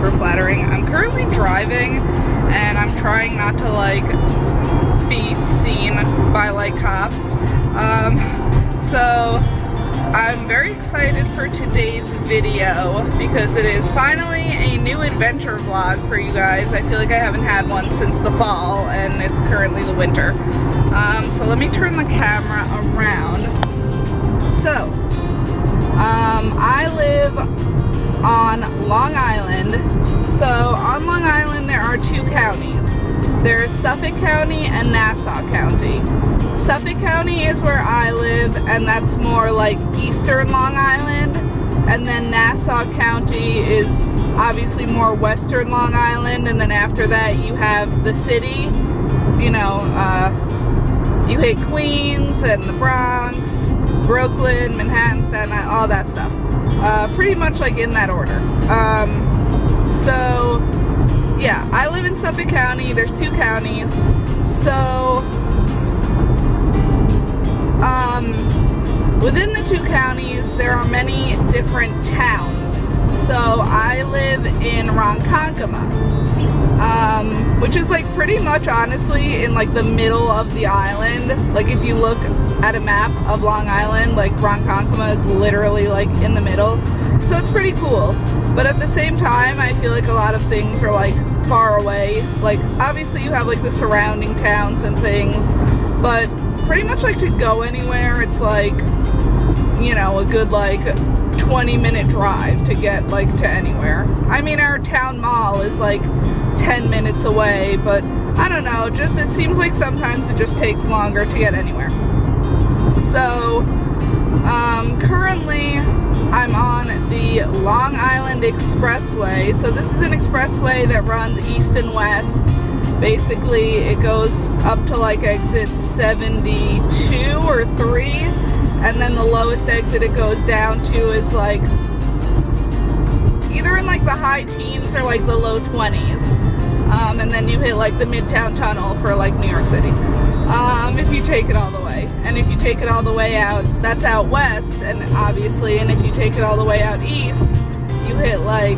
super flattering. I'm currently driving and I'm trying not to like be seen by like cops. So I'm very excited for today's video because it is finally a new adventure vlog for you guys. I feel like I haven't had one since the fall and it's currently the winter. So let me turn the camera around. So, I live on Long Island. So on Long Island there are two counties. There's Suffolk County and Nassau County. Suffolk County is where I live, and that's more like eastern Long Island. And then Nassau County is obviously more western Long Island. And then after that you have the city, you know, you hit Queens and the Bronx, Brooklyn, Manhattan, Staten Island, all that stuff. Pretty much like in that order. So yeah, I live in Suffolk County. There's two counties. So within the two counties there are many different towns. So I live in Ronkonkoma, which is like pretty much honestly in like the middle of the island. Like if you look at a map of Long Island, like Ronkonkoma is literally like in the middle. So it's pretty cool. But at the same time, I feel like a lot of things are like far away. Like obviously you have like the surrounding towns and things, but pretty much like to go anywhere, it's like, you know, a good like 20-minute drive to get like to anywhere. I mean, our town mall is like 10 minutes away, but I don't know, just it seems like sometimes it just takes longer to get anywhere. So currently I'm on the Long Island Expressway. So this is an expressway that runs east and west. Basically it goes up to like exit 72 or 3, and then the lowest exit it goes down to is like either in like the high teens or like the low 20s. And then you hit like the Midtown Tunnel for like New York City, if you take it all the way. And if you take it all the way out, that's out west, and obviously, and if you take it all the way out east, you hit like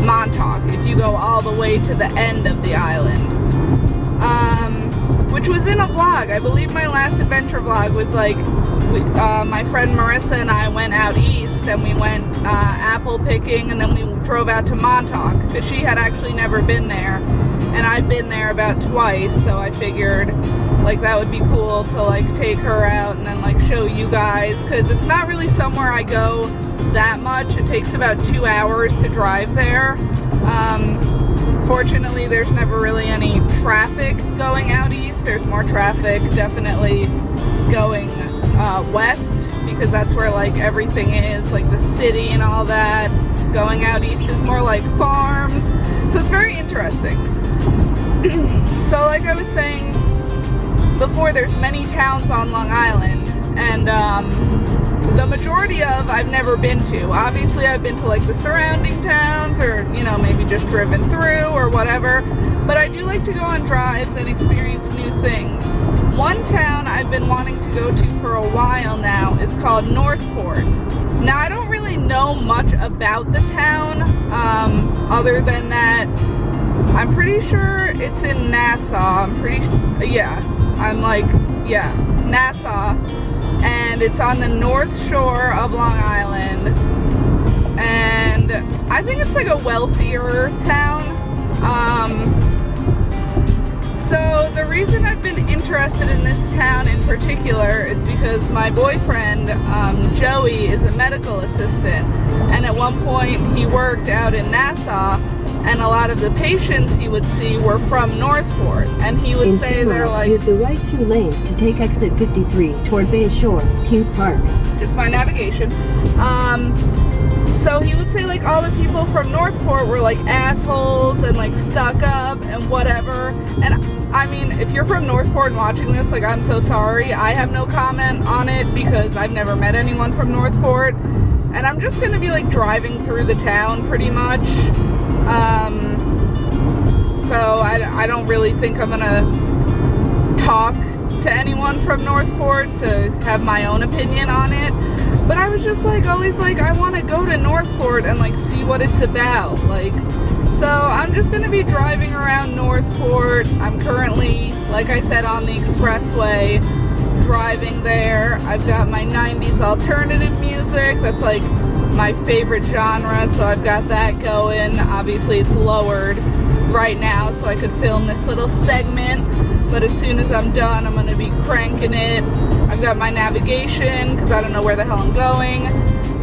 Montauk, if you go all the way to the end of the island. Which was in a vlog. I believe my last adventure vlog was like, my friend Marissa and I went out east and we went apple picking, and then we drove out to Montauk because she had actually never been there and I've been there about twice, so I figured like that would be cool to like take her out and then like show you guys, because it's not really somewhere I go that much. It takes about 2 hours to drive there. Fortunately, there's never really any traffic going out east. There's more traffic definitely going west, because that's where like everything is, like the city and all that. Going out east is more like farms, so it's very interesting. So like I was saying before, there's many towns on Long Island, and the majority of I've never been to. Obviously I've been to like the surrounding towns, or you know, maybe just driven through or whatever, but I do like to go on drives and experience new things. One town I've been wanting to go to for a while now is called Northport. Now I don't really know much about the town, other than that I'm pretty sure it's in Nassau. Nassau, and it's on the north shore of Long Island, and I think it's like a wealthier town. So the reason I've been interested in this town in particular is because my boyfriend, Joey, is a medical assistant, and at one point he worked out in Nassau, and a lot of the patients he would see were from Northport, and he would say they're like, use the right 2 lanes to take exit 53 toward Bay Shore, Kings Park. Just my navigation. So he would say like all the people from Northport were like assholes and like stuck up and whatever. And I mean, if you're from Northport and watching this, like I'm so sorry. I have no comment on it because I've never met anyone from Northport. And I'm just gonna be like driving through the town pretty much. So I don't really think I'm gonna talk to anyone from Northport to have my own opinion on it. But I was just like always like, I want to go to Northport and like see what it's about, like So I'm just gonna be driving around Northport. I'm currently, like I said, on the expressway, driving there. I've got my 90s alternative music. That's like my favorite genre, so I've got that going. Obviously it's lowered right now so I could film this little segment, but as soon as I'm done I'm gonna be cranking it. I've got my navigation because I don't know where the hell I'm going,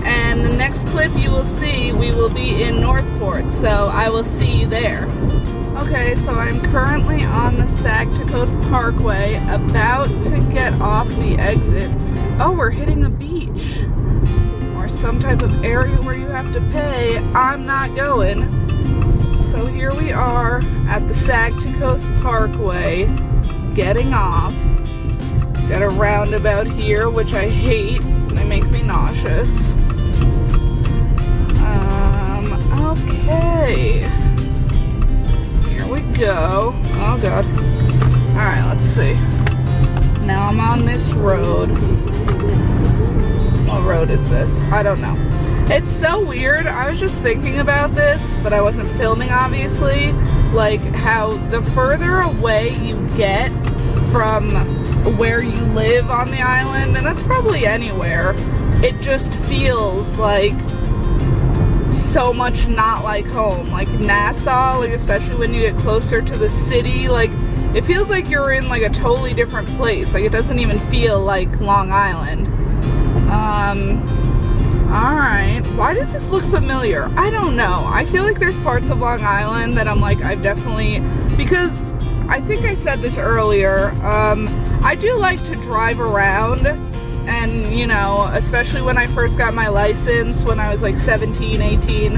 and the next clip you will see, we will be in Northport, so I will see you there. Okay, so I'm currently on the Sag to Coast Parkway, about to get off the exit. Oh, we're hitting a beach or some type of area where you have to pay. I'm not going. So here we are at the Sag to Coast Parkway, getting off. Got a roundabout here, which I hate. They make me nauseous. Okay. Here we go. Oh god. Alright, let's see. Now I'm on this road. What road is this? I don't know. It's so weird. I was just thinking about this, but I wasn't filming, obviously. Like, how the further away you get from where you live on the island, and that's probably anywhere, it just feels like so much not like home. Like Nassau, like especially when you get closer to the city, like it feels like you're in like a totally different place. Like it doesn't even feel like Long Island. Alright, why does this look familiar? I don't know. I feel like there's parts of Long Island that I'm like, I've definitely, because I think I said this earlier, I do like to drive around, and you know, especially when I first got my license when I was like 17, 18,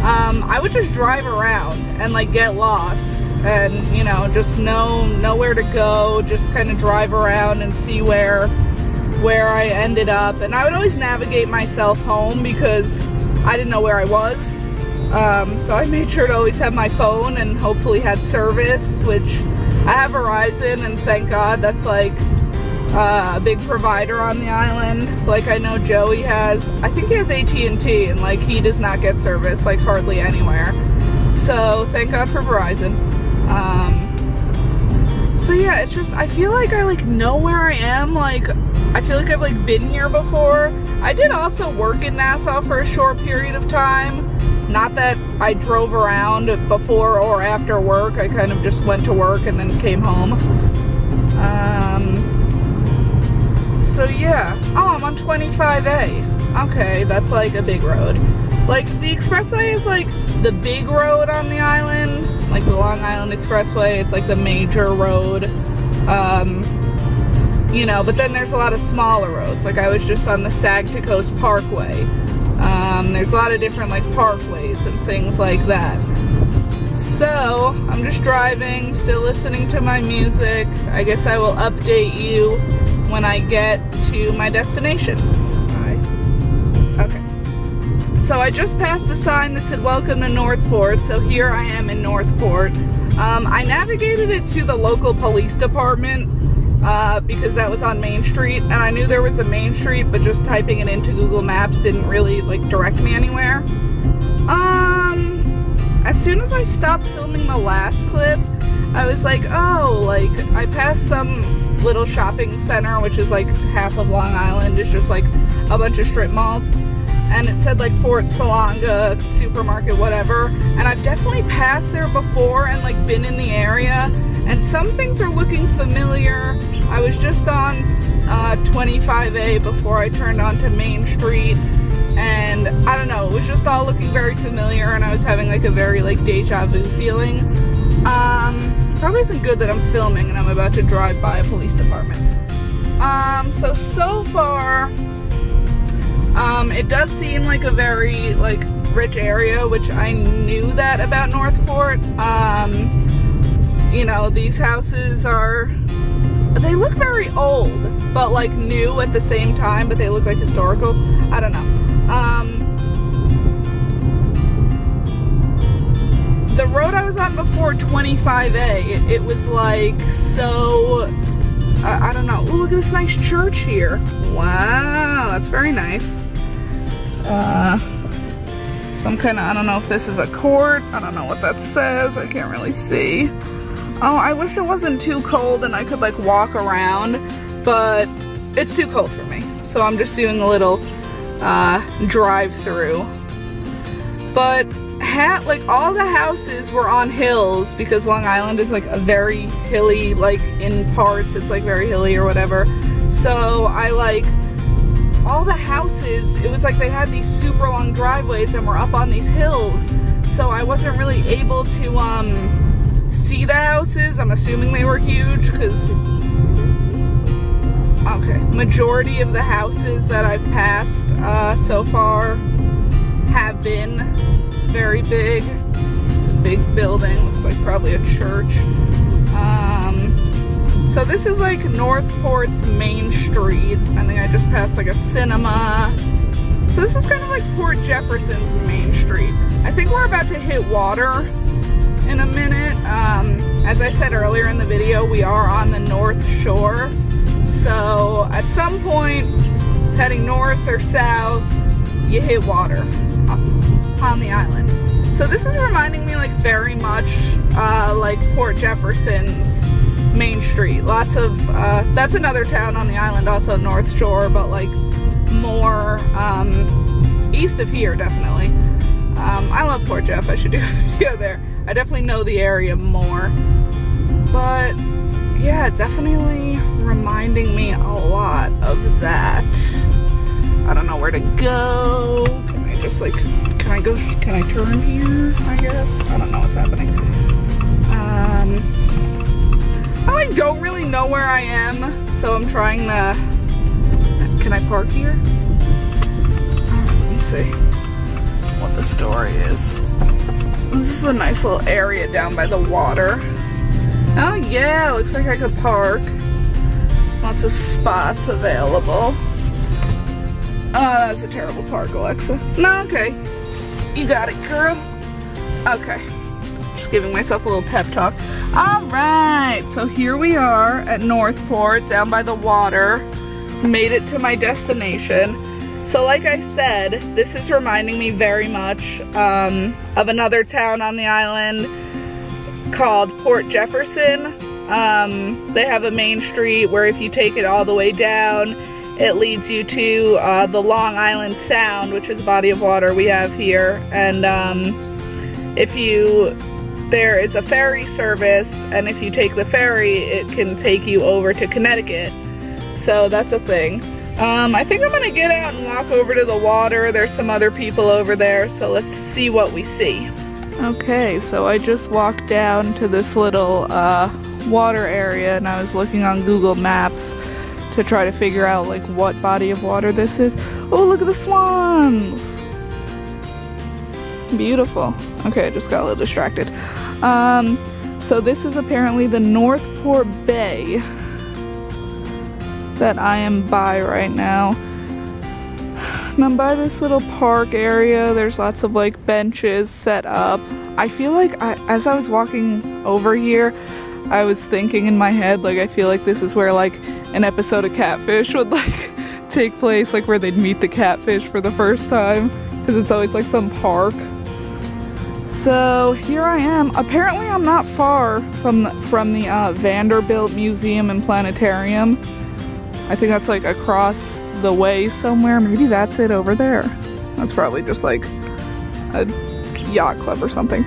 I would just drive around and like get lost and, you know, just know where to go, just kind of drive around and see where I ended up. And I would always navigate myself home because I didn't know where I was. So I made sure to always have my phone and hopefully had service, which I have Verizon, and thank God that's like a big provider on the island. Like I know Joey has, I think he has AT&T, and like he does not get service like hardly anywhere. So thank God for Verizon. So yeah, it's just, I feel like I like know where I am. Like I feel like I've like been here before. I did also work in Nassau for a short period of time. Not that I drove around before or after work. I kind of just went to work and then came home. So yeah. Oh, I'm on 25A. Okay, that's like a big road. Like the expressway is like the big road on the island. Like the Long Island Expressway, it's like the major road. You know, but then there's a lot of smaller roads. Like I was just on the Sag to Coast Parkway. There's a lot of different like parkways and things like that. So I'm just driving, still listening to my music. I guess I will update you when I get to my destination. Okay. So I just passed a sign that said welcome to Northport. So here I am in Northport. I navigated it to the local police department because that was on Main Street, and I knew there was a Main Street, but just typing it into Google Maps didn't really like direct me anywhere. As soon as I stopped filming the last clip, I was like, oh, like I passed some little shopping center, which is like half of Long Island, is just like a bunch of strip malls, and it said like Fort Salonga supermarket, whatever, and I've definitely passed there before and like been in the area, and some things are looking familiar. I was just on 25A before I turned onto Main Street, and I don't know, it was just all looking very familiar, and I was having like a very like deja vu feeling. It probably isn't good that I'm filming and I'm about to drive by a police department. So far, it does seem like a very like rich area, which I knew that about Northport. You know, these houses they look very old, but like new at the same time, but they look like historical. I don't know. The road I was on before, 25A, it was like so, I don't know. Ooh, look at this nice church here. Wow, that's very nice. some kind of, I don't know if this is a court. I don't know what that says. I can't really see. Oh, I wish it wasn't too cold and I could like walk around, but it's too cold for me. So I'm just doing a little drive-through. But like all the houses were on hills because Long Island is like a very hilly, like in parts it's like very hilly or whatever. So I like all the houses, it was like they had these super long driveways and were up on these hills. So I wasn't really able to see the houses. I'm assuming they were huge because, okay, majority of the houses that I've passed so far have been very big. It's a big building, looks like probably a church. So this is like Northport's main street. I think I just passed like a cinema. So this is kind of like Port Jefferson's main street. I think we're about to hit water in a minute. As I said earlier in the video, we are on the North Shore. So at some point, heading north or south, you hit water on the island. So this is reminding me like very much like Port Jefferson's main street. Lots of, that's another town on the island, also North Shore, but like more east of here, definitely. I love Port Jeff, I should do a video there. I definitely know the area more. But yeah, definitely reminding me a lot of that. I don't know where to go. Can I just like, can I turn here, I guess? I don't know what's happening. I like don't really know where I am, so I'm trying to, can I park here? Let me see what the story is. This is a nice little area down by the water. Oh yeah, looks like I could park. Lots of spots available. Oh, that's a terrible park, Alexa. No, okay. You got it, girl. Okay. Just giving myself a little pep talk. Alright, so here we are at Northport, down by the water. Made it to my destination. So like I said, this is reminding me very much of another town on the island called Port Jefferson. They have a main street where if you take it all the way down, it leads you to the Long Island Sound, which is a body of water we have here. And there is a ferry service, and if you take the ferry, it can take you over to Connecticut. So that's a thing. I think I'm gonna get out and walk over to the water. There's some other people over there, so let's see what we see. Okay, so I just walked down to this little water area, and I was looking on Google Maps to try to figure out like what body of water this is. Oh, look at the swans! Beautiful. Okay, I just got a little distracted. So this is apparently the Northport Bay that I am by right now. And I'm by this little park area. There's lots of like benches set up. I feel like as I was walking over here, I was thinking in my head, like I feel like this is where like an episode of Catfish would like take place, like where they'd meet the catfish for the first time, because it's always like some park. So here I am. Apparently I'm not far from the Vanderbilt Museum and Planetarium. I think that's like across the way somewhere. Maybe that's it over there. That's probably just like a yacht club or something.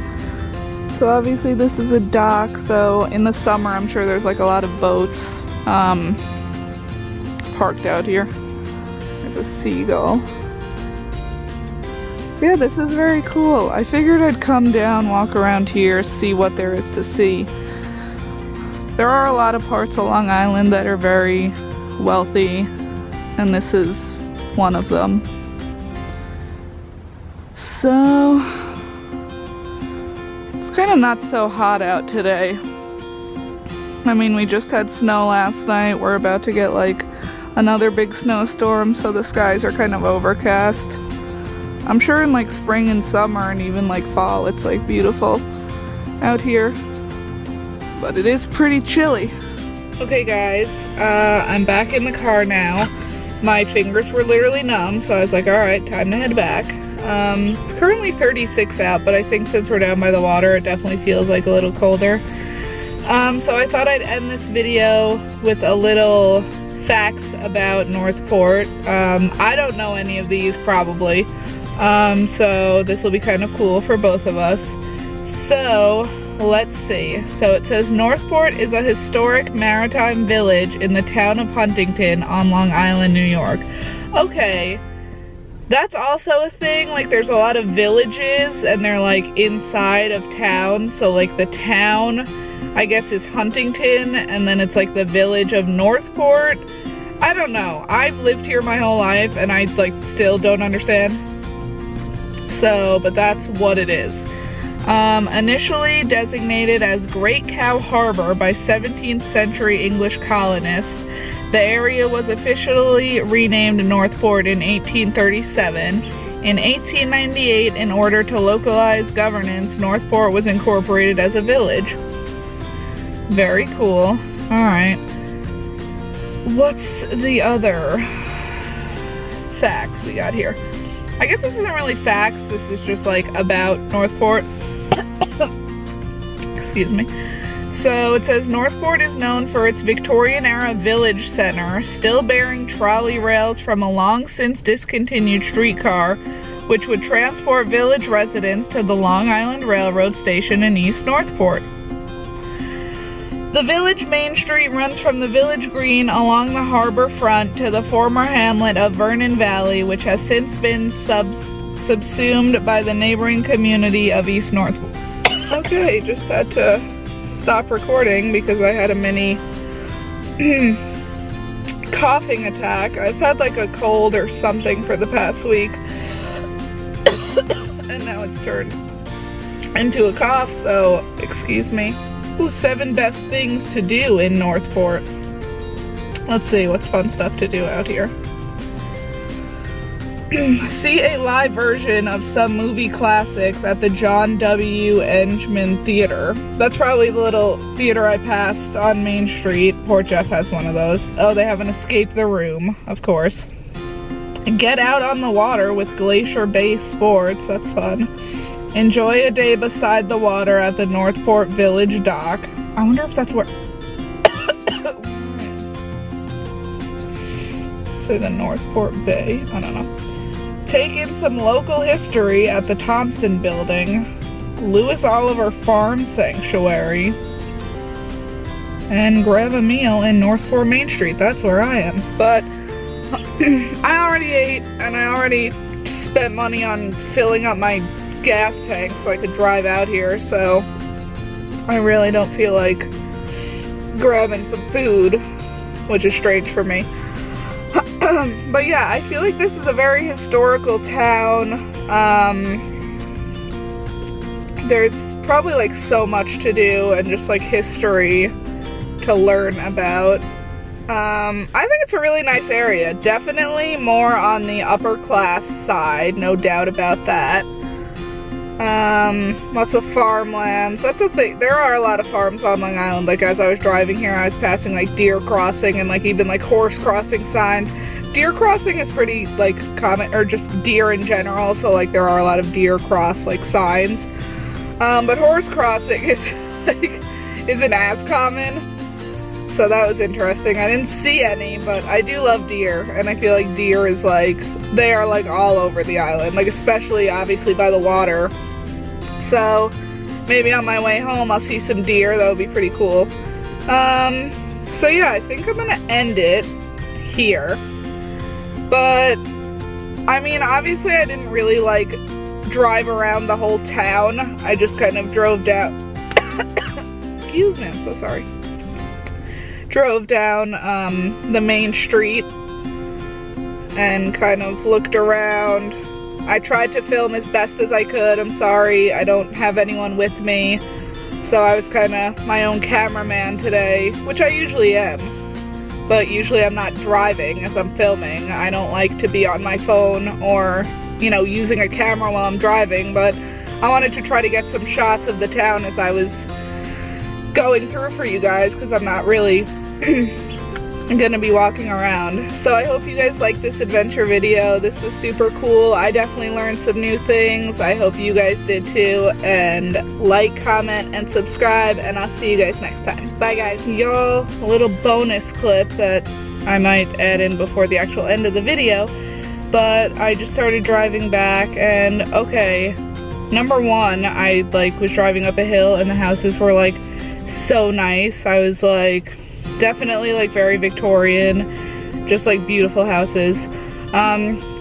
So obviously this is a dock, so in the summer I'm sure there's like a lot of boats parked out here. There's a seagull. Yeah, this is very cool. I figured I'd come down, walk around here, see what there is to see. There are a lot of parts of Long Island that are very wealthy, and this is one of them. So it's kind of not so hot out today. I mean, we just had snow last night. We're about to get like another big snowstorm, so the skies are kind of overcast. I'm sure in like spring and summer and even like fall it's like beautiful out here, but it is pretty chilly. Okay guys, I'm back in the car now. My fingers were literally numb, so I was like, alright, time to head back. It's currently 36 out, but I think since we're down by the water, it definitely feels like a little colder. So I thought I'd end this video with a little facts about Northport. I don't know any of these probably, so this will be kind of cool for both of us. So let's see. So it says Northport is a historic maritime village in the town of Huntington on Long Island, New York. Okay, that's also a thing. Like, there's a lot of villages and they're like inside of towns. So like the town, I guess, is Huntington, and then it's like the village of Northport. I don't know. I've lived here my whole life and I like still don't understand. So, but that's what it is. Initially designated as Great Cow Harbor by 17th century English colonists, the area was officially renamed Northport in 1837. In 1898, in order to localize governance, Northport was incorporated as a village. Very cool. Alright. What's the other facts we got here? I guess this isn't really facts, this is just like about Northport. Excuse me. So it says Northport is known for its Victorian-era village center, still bearing trolley rails from a long since discontinued streetcar, which would transport village residents to the Long Island Railroad Station in East Northport. The village main street runs from the village green along the harbor front to the former hamlet of Vernon Valley, which has since been subsumed by the neighboring community of East Northport. Okay, just had to stop recording because I had a mini coughing attack. I've had like a cold or something for the past week and now it's turned into a cough, so excuse me. Ooh, 7 best things to do in Northport. Let's see, what's fun stuff to do out here? See a live version of some movie classics at the John W. Engeman Theater. That's probably the little theater I passed on Main Street. Port Jeff has one of those. Oh, they have an Escape the Room, of course. Get out on the water with Glacier Bay Sports. That's fun. Enjoy a day beside the water at the Northport Village Dock. I wonder if that's where... Say the Northport Bay. I don't know. Take in some local history at the Thompson Building, Lewis Oliver Farm Sanctuary, and grab a meal in Northport Main Street. That's where I am. But I already ate and I already spent money on filling up my gas tank so I could drive out here, so I really don't feel like grabbing some food, which is strange for me. But yeah, I feel like this is a very historical town. There's probably like so much to do and just like history to learn about. I think it's a really nice area. Definitely more on the upper class side, no doubt about that. Lots of farmlands. That's the thing. There are a lot of farms on Long Island. Like, as I was driving here, I was passing like deer crossing and like even like horse crossing signs. Deer crossing is pretty like common, or just deer in general, so like there are a lot of deer cross like signs. But horse crossing is like isn't as common. So that was interesting. I didn't see any, but I do love deer, and I feel like deer is like, they are like all over the island, like especially obviously by the water. So maybe on my way home I'll see some deer. That would be pretty cool. So yeah, I think I'm gonna end it here. But I mean, obviously I didn't really like drive around the whole town. I just kind of drove down excuse me, I'm so sorry. Drove down the main street and kind of looked around. I tried to film as best as I could. I'm sorry, I don't have anyone with me, so I was kind of my own cameraman today, which I usually am, but usually I'm not driving as I'm filming. I don't like to be on my phone or, you know, using a camera while I'm driving, but I wanted to try to get some shots of the town as I was going through for you guys, because I'm not really I'm gonna be walking around. So I hope you guys like this adventure video. This was super cool. I definitely learned some new things. I hope you guys did too. And like, comment, and subscribe, and I'll see you guys next time. Bye guys. Y'all, a little bonus clip that I might add in before the actual end of the video. But I just started driving back, and okay, number one, I like was driving up a hill and the houses were like so nice. I was like, definitely like very Victorian, just like beautiful houses.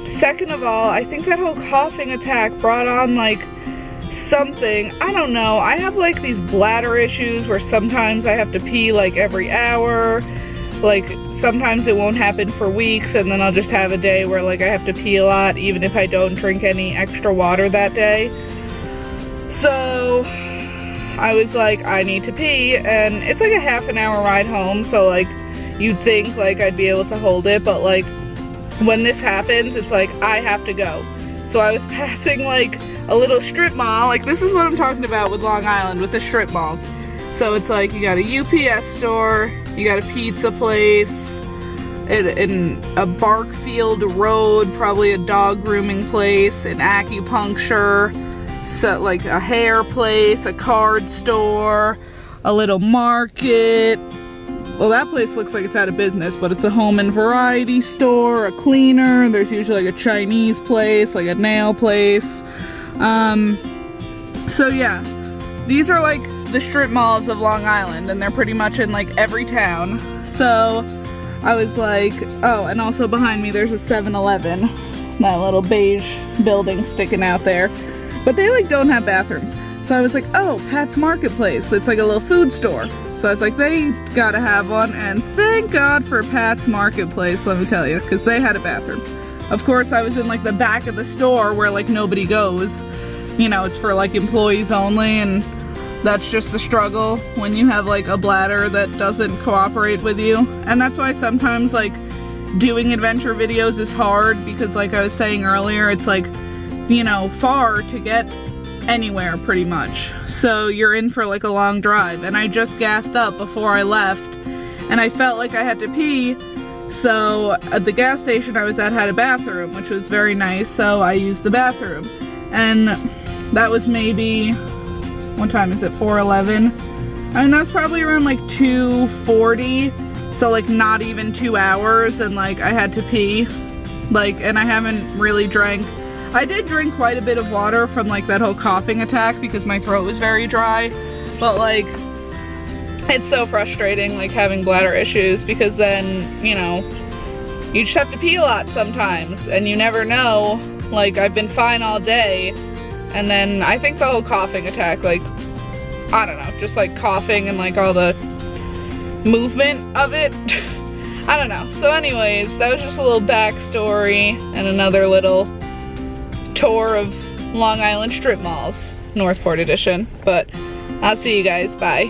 Second of all, I think that whole coughing attack brought on like something, I don't know. I have like these bladder issues where sometimes I have to pee like every hour. Like sometimes it won't happen for weeks, and then I'll just have a day where like I have to pee a lot even if I don't drink any extra water that day. So I was like, I need to pee, and it's like a half an hour ride home, so like you'd think like I'd be able to hold it, but like when this happens, it's like I have to go. So I was passing like a little strip mall. Like this is what I'm talking about with Long Island, with the strip malls. So it's like you got a UPS store, you got a pizza place, in a Barkfield Road, probably a dog grooming place, an acupuncture, so like a hair place, a card store, a little market. Well, that place looks like it's out of business, but it's a home and variety store, a cleaner. There's usually like a Chinese place, like a nail place. So yeah, these are like the strip malls of Long Island, and they're pretty much in like every town. So I was like, oh, and also behind me there's a 7-Eleven, that little beige building sticking out there. But they like don't have bathrooms. So I was like, oh, Pat's Marketplace. It's like a little food store. So I was like, they gotta have one, and thank God for Pat's Marketplace, let me tell you, because they had a bathroom. Of course, I was in like the back of the store where like nobody goes. You know, it's for like employees only, and that's just the struggle when you have like a bladder that doesn't cooperate with you. And that's why sometimes like doing adventure videos is hard, because like I was saying earlier, it's like, you know, far to get anywhere pretty much. So you're in for like a long drive, and I just gassed up before I left and I felt like I had to pee. So at the gas station I was at had a bathroom, which was very nice, so I used the bathroom. And that was maybe, what time is it, 4:11? I mean, that was probably around like 2:40, so like not even 2 hours, and like I had to pee. Like, and I haven't really drank. I did drink quite a bit of water from like that whole coughing attack because my throat was very dry, but like it's so frustrating like having bladder issues, because then, you know, you just have to pee a lot sometimes and you never know. Like I've been fine all day, and then I think the whole coughing attack, like, I don't know, just like coughing and like all the movement of it. I don't know. So anyways, that was just a little backstory and another little tour of Long Island strip malls, Northport edition. But I'll see you guys. Bye.